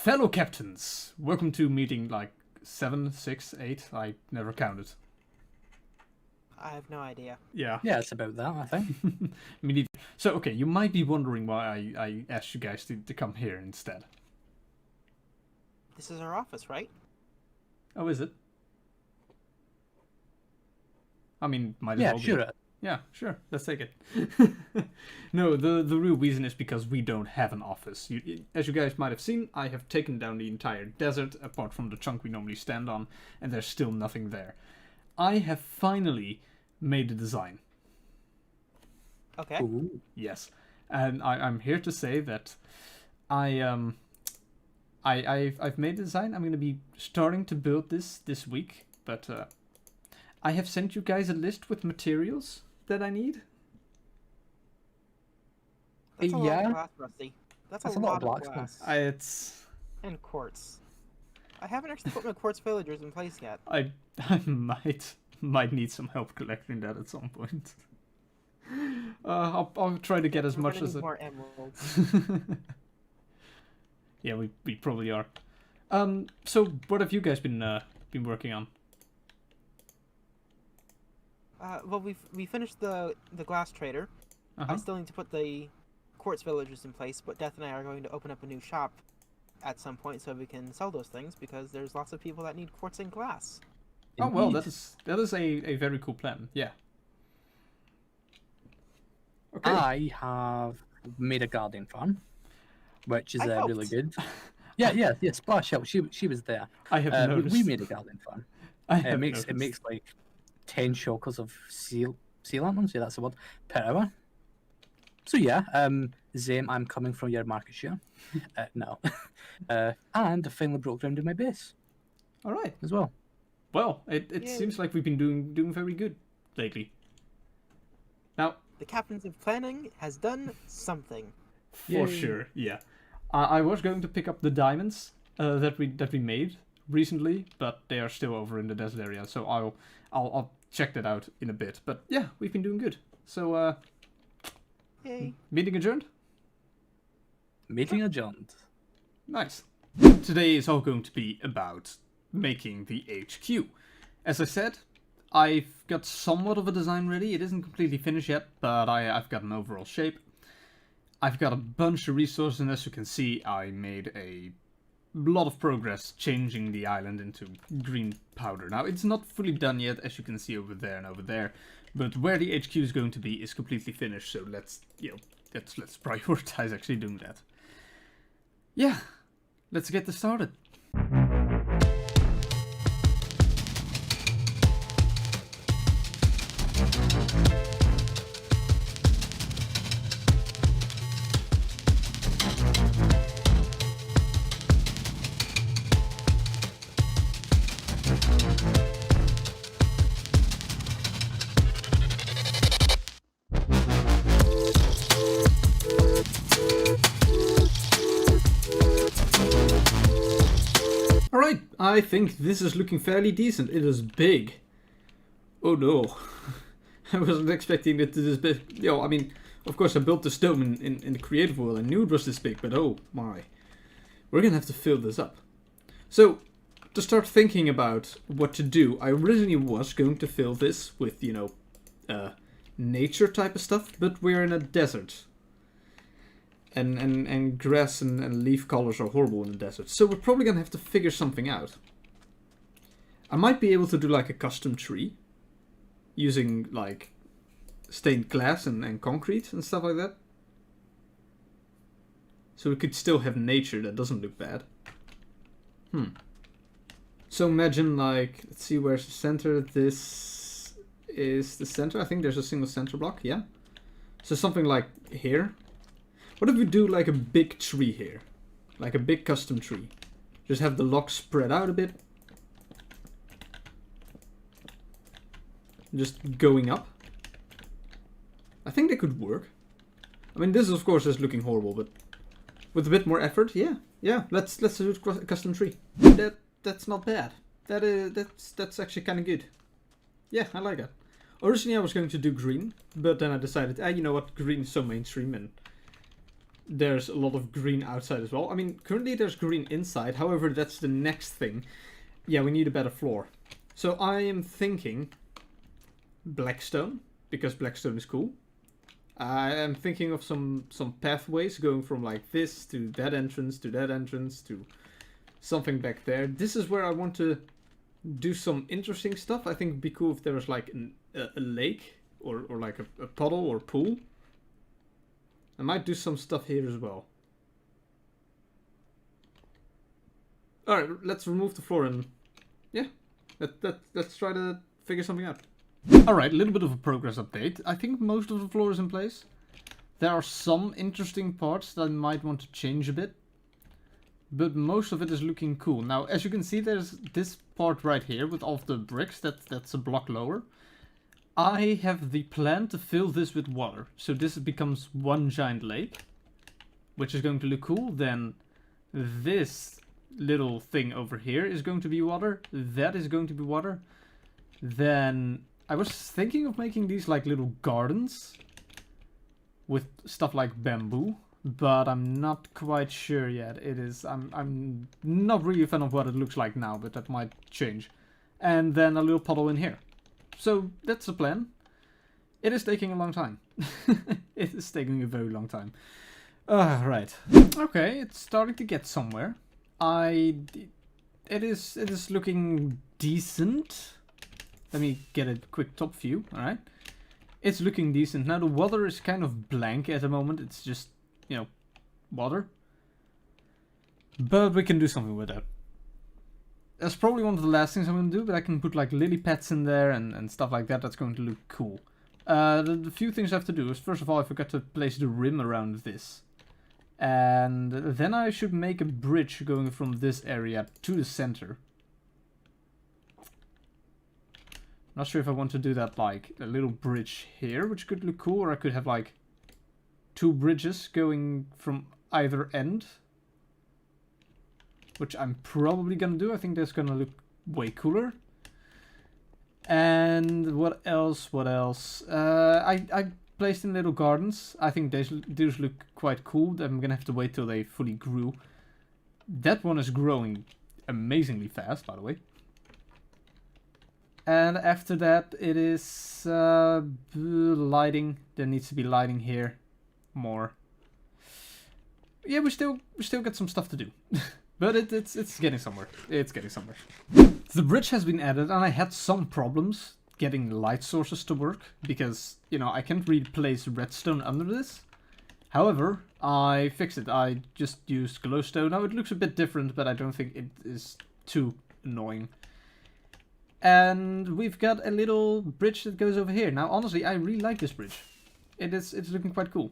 Fellow captains, welcome to meeting like 7, 6, 8. I never counted. I have no idea. Yeah. Yeah, it's about that, I think. Me neither. So, okay, you might be wondering why I asked you guys to come here instead. This is our office, right? Oh, is it? I mean, might as Yeah, well be. sure. Yeah, sure. Let's take it. No, the real reason is because we don't have an office. As you guys might have seen, I have taken down the entire desert, apart from the chunk we normally stand on, and there's still nothing there. I have finally made a design. Okay. Ooh. Yes. And I'm here to say that I've made a design. I'm going to be starting to build this week, but I have sent you guys a list with materials that I need. That's a lot Yeah. of glass, Rusty. That's a lot of lot of blacksmith. glass. It's And quartz. I haven't actually put my quartz villagers in place yet. I might need some help collecting that at some point. I'll try to get as We're much gonna as need it. more emeralds. Yeah, we probably are. So what have you guys been working on? Well, we finished the glass trader. Uh-huh. I still need to put the quartz villagers in place, but Death and I are going to open up a new shop at some point so we can sell those things because there's lots of people that need quartz and glass. Oh well, Indeed. that is a very cool plan. Yeah. Okay. I have made a garden farm, which is I really helped. good. Yeah. Splash helped. She was there. I have noticed. We made a garden farm. I It have makes noticed. like 10 shulkers of sea lanterns. Yeah, that's the word. Per hour. So yeah, Zame, I'm coming from your market share. No. And I finally broke ground in my base All right. as well. Well, it Yay. seems like we've been doing very good lately. Now, The captains of planning has done something. for Yay. sure, yeah. I was going to pick up the diamonds that we made recently, but they are still over in the desert area. So I'll check that out in a bit. But yeah, we've been doing good. So Yay. meeting adjourned. Meeting adjourned. Nice. Today is all going to be about making the HQ. As I said, I've got somewhat of a design ready. It isn't completely finished yet, but I've got an overall shape. I've got a bunch of resources, and as you can see, I made a lot of progress changing the island into green powder. Now, it's not fully done yet, as you can see over there and over there, but where the HQ is going to be is completely finished, so let's prioritize actually doing that. Yeah, let's get this started. Alright, I think this is looking fairly decent. It is big. Oh no. I wasn't expecting it to this big. Yo, I mean, of course I built the stone in the creative world. I knew it was this big, but oh my. We're gonna have to fill this up. So, to start thinking about what to do, I originally was going to fill this with, nature type of stuff, but we're in a desert. And grass and leaf colors are horrible in the desert. So we're probably going to have to figure something out. I might be able to do like a custom tree. Using like stained glass and concrete and stuff like that. So we could still have nature that doesn't look bad. So imagine like, let's see where's the center. This is the center. I think there's a single center block, yeah. So something like here. What if we do like a big tree here? Like a big custom tree. Just have the logs spread out a bit. Just going up. I think they could work. I mean, this of course is looking horrible, but with a bit more effort, yeah. Let's do a custom tree. That's not bad. That's actually kind of good. Yeah, I like it. Originally I was going to do green, but then I decided, you know what, green is so mainstream and there's a lot of green outside as well. I mean, currently there's green inside. However, that's the next thing. Yeah, we need a better floor. So I am thinking blackstone, because blackstone is cool. I am thinking of some pathways going from like this to that entrance to something back there. This is where I want to do some interesting stuff. I think it'd be cool if there was like a lake or like a puddle or pool. I might do some stuff here as well. Alright, let's remove the floor and yeah, let's try to figure something out. Alright, a little bit of a progress update. I think most of the floor is in place. There are some interesting parts that I might want to change a bit. But most of it is looking cool. Now, as you can see, there's this part right here with all of the bricks. That's a block lower. I have the plan to fill this with water. So this becomes one giant lake, which is going to look cool. Then this little thing over here is going to be water. That is going to be water. Then I was thinking of making these like little gardens with stuff like bamboo, but I'm not quite sure yet. I'm not really a fan of what it looks like now, but that might change. And then a little puddle in here. So that's the plan. It is taking a long time. It is taking a very long time. Right. Okay, it's starting to get somewhere. It is looking decent. Let me get a quick top view. All right. It's looking decent. Now the water is kind of blank at the moment. It's just, you know, water. But we can do something with that. That's probably one of the last things I'm going to do, but I can put like lily pads in there and stuff like that. That's going to look cool. The few things I have to do is, first of all, I forgot to place the rim around this. And then I should make a bridge going from this area to the center. Not sure if I want to do that like a little bridge here, which could look cool, or I could have like two bridges going from either end. Which I'm probably gonna do. I think that's gonna look way cooler. And what else? What else? I placed in little gardens. I think these look quite cool. I'm gonna have to wait till they fully grew. That one is growing amazingly fast, by the way. And after that, it is lighting. There needs to be lighting here more. Yeah, we still got some stuff to do. But it's getting somewhere. It's getting somewhere. The bridge has been added, and I had some problems getting light sources to work because, you know, I can't really place redstone under this. However, I fixed it. I just used glowstone. Now it looks a bit different, but I don't think it is too annoying. And we've got a little bridge that goes over here. Now, honestly, I really like this bridge. It's looking quite cool.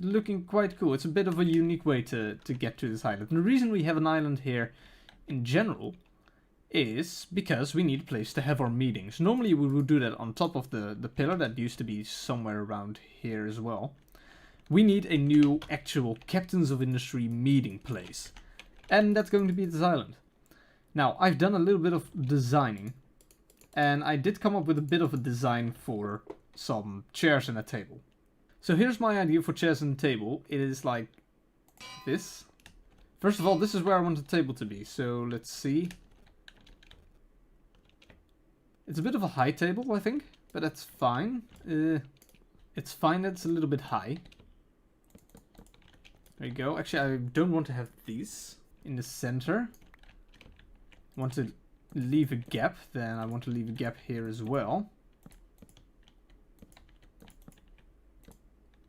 Looking quite cool. It's a bit of a unique way to get to this island. And the reason we have an island here in general is because we need a place to have our meetings. Normally we would do that on top of the pillar that used to be somewhere around here as well. We need a new actual Captains of Industry meeting place. And that's going to be this island. Now, I've done a little bit of designing. And I did come up with a bit of a design for some chairs and a table. So here's my idea for chairs and table. It is like this. First of all, this is where I want the table to be. So let's see. It's a bit of a high table, I think. But that's fine. It's fine that it's a little bit high. There you go. Actually, I don't want to have these in the center. I want to leave a gap. Then I want to leave a gap here as well.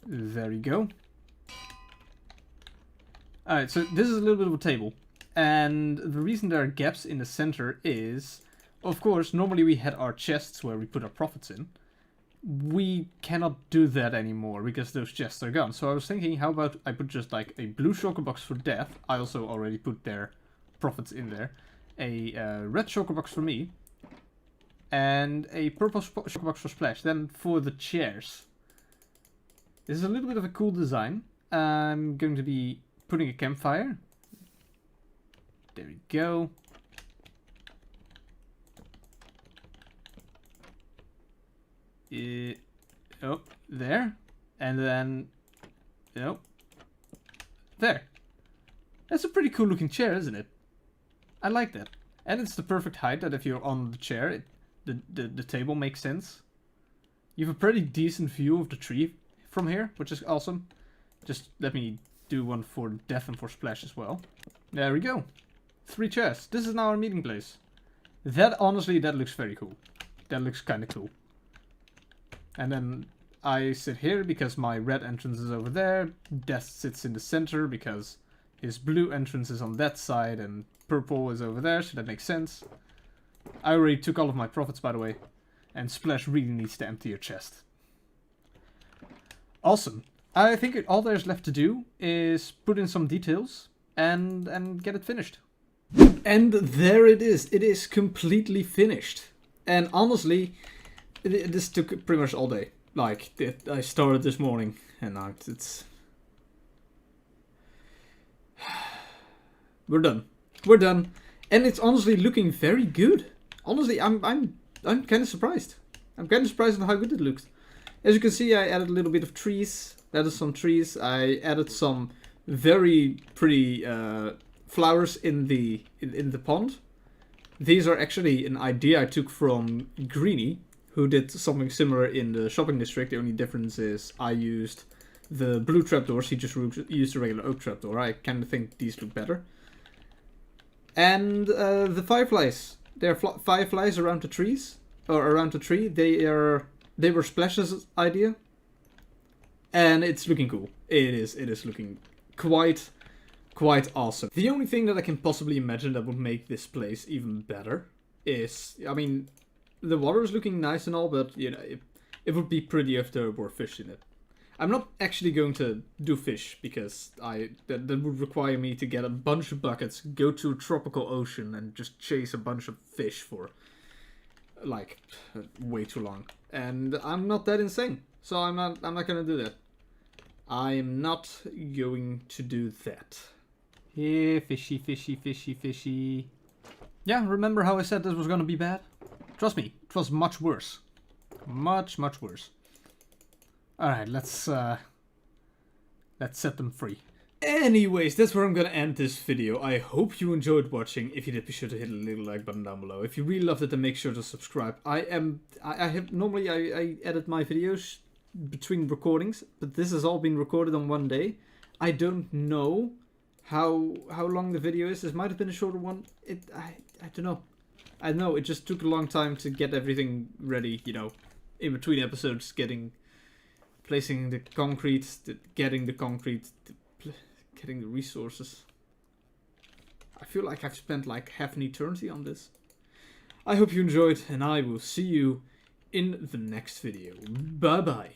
There you go. Alright, so this is a little bit of a table. And the reason there are gaps in the center is, of course, normally we had our chests where we put our profits in. We cannot do that anymore because those chests are gone. So I was thinking, how about I put just like a blue shulker box for death. I also already put their profits in there. A red shulker box for me. And a purple shulker box for Splash. Then for the chairs. This is a little bit of a cool design. I'm going to be putting a campfire. There we go. Oh, there. And then Yep. There. That's a pretty cool looking chair, isn't it? I like that. And it's the perfect height that if you're on the chair, the table makes sense. You have a pretty decent view of the tree from here, which is awesome. Just let me do one for Death and for Splash as well. There we go. 3 chairs. This is now our meeting place. That, honestly, that looks very cool. That looks kind of cool. And then I sit here because my red entrance is over there. Death sits in the center because his blue entrance is on that side and purple is over there, so that makes sense. I already took all of my profits, by the way. And Splash really needs to empty your chest. Awesome. I think all there's left to do is put in some details and get it finished. And there it is. It is completely finished. And honestly, this took pretty much all day. Like, I started this morning and now it's... We're done. We're done. And it's honestly looking very good. Honestly, I'm kind of surprised. I'm kind of surprised at how good it looks. As you can see, I added a little bit of trees. Added some trees. I added some very pretty flowers in the pond. These are actually an idea I took from Greenie, who did something similar in the shopping district. The only difference is I used the blue trapdoors. He just used the regular oak trapdoor. I kind of think these look better. And the fireflies. There are fireflies around the trees, or around the tree. They were Splash's idea, and it's looking cool. It is looking quite awesome. The only thing that I can possibly imagine that would make this place even better is, I mean, the water is looking nice and all, but you know, it would be pretty if there were fish in it. I'm not actually going to do fish because that would require me to get a bunch of buckets, go to a tropical ocean, and just chase a bunch of fish for like way too long. And I'm not that insane, so I'm not gonna do that. I am not going to do that. Yeah, fishy, fishy, fishy, fishy. Yeah, remember how I said this was gonna be bad? Trust me, it was much worse. Much worse. Alright, let's set them free. Anyways, that's where I'm gonna end this video. I hope you enjoyed watching. If you did, be sure to hit the little like button down below. If you really loved it, then make sure to subscribe. Normally I edit my videos between recordings, but this has all been recorded on one day. I don't know how long the video is. This might have been a shorter one. I don't know. I don't know, it just took a long time to get everything ready, you know, in between episodes, placing the concrete, getting the concrete, getting the resources. I feel like I've spent like half an eternity on this. I hope you enjoyed, and I will see you in the next video. Bye bye.